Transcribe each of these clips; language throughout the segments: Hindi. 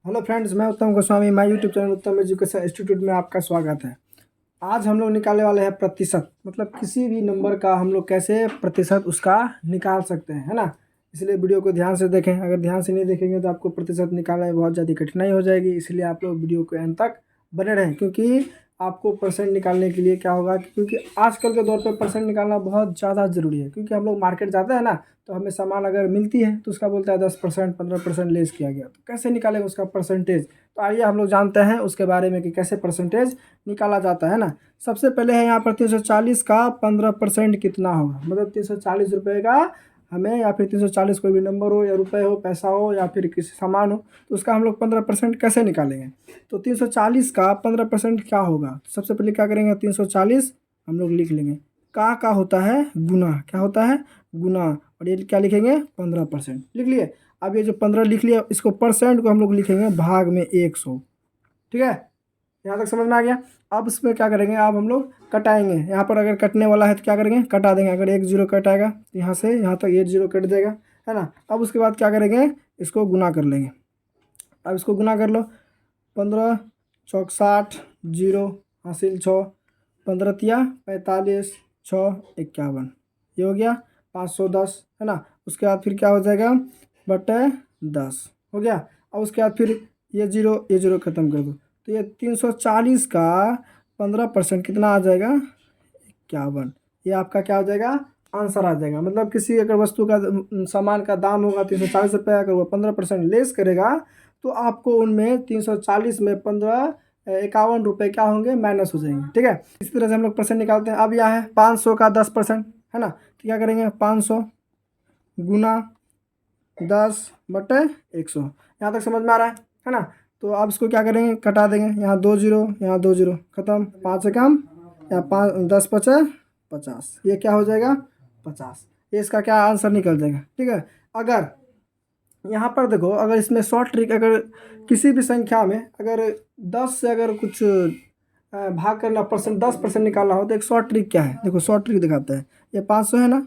हेलो फ्रेंड्स, मैं उत्तम गोस्वामी। माय यूट्यूब चैनल उत्तम एजुकेशन इंस्टीट्यूट में आपका स्वागत है। आज हम लोग निकालने वाले हैं प्रतिशत, मतलब किसी भी नंबर का हम लोग कैसे प्रतिशत उसका निकाल सकते हैं, है ना। इसलिए वीडियो को ध्यान से देखें। अगर ध्यान से नहीं देखेंगे तो आपको प्रतिशत निकालने में बहुत ज़्यादा कठिनाई हो जाएगी। इसलिए आप लोग वीडियो को एंड तक बने रहें, क्योंकि आपको परसेंट निकालने के लिए क्या होगा, क्योंकि आजकल के दौर पे परसेंट निकालना बहुत ज़्यादा ज़रूरी है। क्योंकि हम लोग मार्केट जाते हैं ना, तो हमें सामान अगर मिलती है तो उसका बोलता है 10%, 15% लेस किया गया, तो कैसे निकालेगा उसका परसेंटेज। तो आइए हम लोग जानते हैं उसके बारे में कि कैसे परसेंटेज निकाला जाता है ना। सबसे पहले है यहाँ पर 340 का 15% कितना होगा, मतलब 340 रुपये का हमें, या फिर 340 कोई भी नंबर हो या रुपए हो, पैसा हो या फिर किसी सामान हो, तो उसका हम लोग 15% कैसे निकालेंगे। तो 340 का 15% क्या होगा, सबसे पहले क्या करेंगे, 340 हम लोग लिख लेंगे। का होता है गुना, क्या होता है गुना, और ये क्या लिखेंगे 15% लिख लिए। अब ये जो 15 लिख लिया, इसको परसेंट को हम लोग लिखेंगे भाग में 100। ठीक है, यहाँ तक समझ में आ गया। अब इसमें क्या करेंगे, अब हम लोग कटाएंगे। यहाँ पर अगर कटने वाला है तो क्या करेंगे, कटा देंगे। अगर 1 0 कट आएगा तो यहाँ से यहाँ तक 8 0 कट जाएगा, है ना। अब उसके बाद क्या करेंगे, इसको गुना कर लेंगे। अब इसको गुना कर लो, 15 चौक 60, 0 हासिल 6, 15 तिया 45, 6 51, ये हो गया 510, है ना। उसके बाद फिर क्या हो जाएगा, बटे 10 हो गया। अब उसके बाद फिर ये जीरो ख़त्म कर दो, तो ये 340 का 15% कितना आ जाएगा, 51। ये आपका क्या हो जाएगा, आंसर आ जाएगा। मतलब किसी अगर वस्तु का सामान का दाम होगा 340 रुपये, अगर वो 15% लेस करेगा तो आपको उनमें 340 में 51 रुपये क्या होंगे, माइनस हो जाएंगे। ठीक है, इसी तरह से हम लोग परसेंट निकालते हैं। अब यह है 500 का 10%, है ना। तो क्या करेंगे, 500 गुना 10/100। यहाँ तक समझ में आ रहा है ना। तो अब इसको क्या करेंगे, कटा देंगे। यहाँ 2 0, यहाँ 2 0 खत्म, 5 से कम, या 5 10 5 50, ये क्या हो जाएगा 50। ये इसका क्या आंसर निकल जाएगा। ठीक है, अगर यहाँ पर देखो, अगर इसमें शॉर्ट ट्रिक, अगर किसी भी संख्या में अगर 10 से अगर कुछ भाग करना, परसेंट 10% निकालना हो, तो एक शॉर्ट ट्रिक क्या है, देखो शॉर्ट ट्रिक दिखाता है। ये 500 है ना,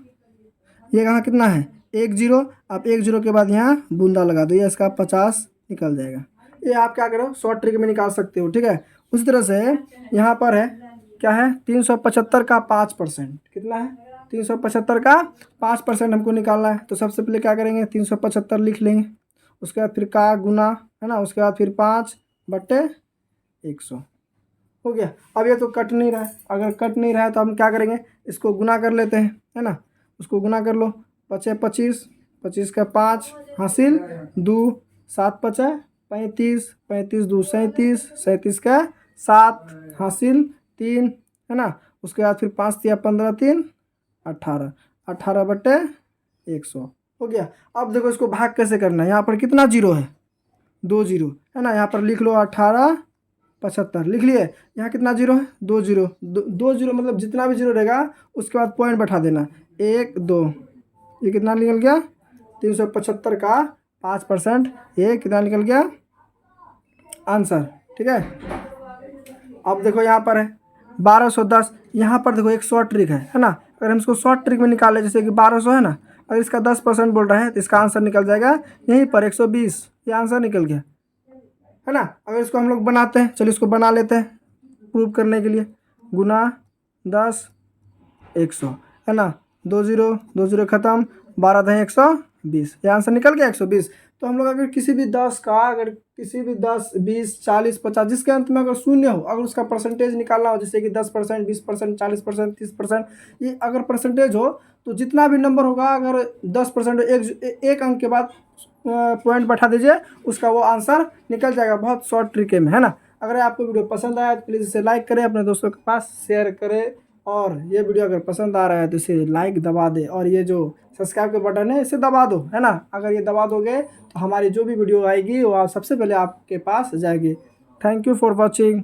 ये कहाँ कितना है 1 0, आप 1 0 के बाद यहाँ बूंदा लगा दो, ये इसका 50 निकल जाएगा। ये आप क्या करो, शॉर्ट ट्रिक में निकाल सकते हो। ठीक है, उसी तरह से यहाँ पर है, क्या है 375 का 5%, कितना है 375 का 5% हमको निकालना है। तो सबसे पहले क्या करेंगे, 375 लिख लेंगे। उसके बाद फिर का गुना, है ना, उसके बाद फिर 5/100 हो गया। अब ये तो कट नहीं रहा है, अगर कट नहीं रहा है तो हम क्या करेंगे, इसको गुना कर लेते हैं, है ना। उसको गुना कर लो, 5 25, 25 का 5 हासिल 2, 7 5 35, 35 2 37, 37 का 7 हासिल 3, है ना। उसके बाद फिर 5 तिया 15 3 18, 18/100 हो गया। अब देखो इसको भाग कैसे करना है। यहाँ पर कितना जीरो है, 2 0, है ना। यहाँ पर लिख लो 18/75 लिख लिए। यहाँ कितना जीरो है, 2 0, 2 0, मतलब जितना भी जीरो रहेगा उसके बाद पॉइंट बैठा देना, 1 2, ये कितना निकल गया 375 का 5%, ये कितना निकल गया आंसर। ठीक है, अब देखो यहाँ पर है 1210। यहाँ पर देखो एक शॉर्ट ट्रिक है ना। अगर हम इसको शॉर्ट ट्रिक में निकाले, जैसे कि 1200 है ना, अगर इसका 10% बोल रहा है तो इसका आंसर निकल जाएगा यहीं पर 120, ये आंसर निकल गया, है ना। अगर इसको हम लोग बनाते हैं, चलिए इसको बना लेते हैं प्रूव करने के लिए। गुना 10/100, है ना, 2 0 2 0 खत्म, 12 10 120, ये आंसर निकल गया 120। तो हम लोग अगर किसी भी 10 का, अगर किसी भी 10 20 40 50 जिसके अंत में अगर शून्य हो, अगर उसका परसेंटेज निकालना हो, जैसे कि 10%, 20%, 40%, 30%, ये अगर परसेंटेज हो, तो जितना भी नंबर होगा, अगर 10% एक अंक के बाद पॉइंट बैठा दीजिए, उसका वो आंसर निकल जाएगा। बहुत शॉर्ट ट्रिक में, है ना। अगर आपको वीडियो पसंद आया तो प्लीज़ इसे लाइक करें, अपने दोस्तों के पास शेयर करें, और ये वीडियो अगर पसंद आ रहा है तो इसे लाइक दबा दे, और ये जो सब्सक्राइब का बटन है इसे दबा दो, है ना। अगर ये दबा दोगे तो हमारी जो भी वीडियो आएगी वो सबसे पहले आपके पास जाएगी। Thank you for watching.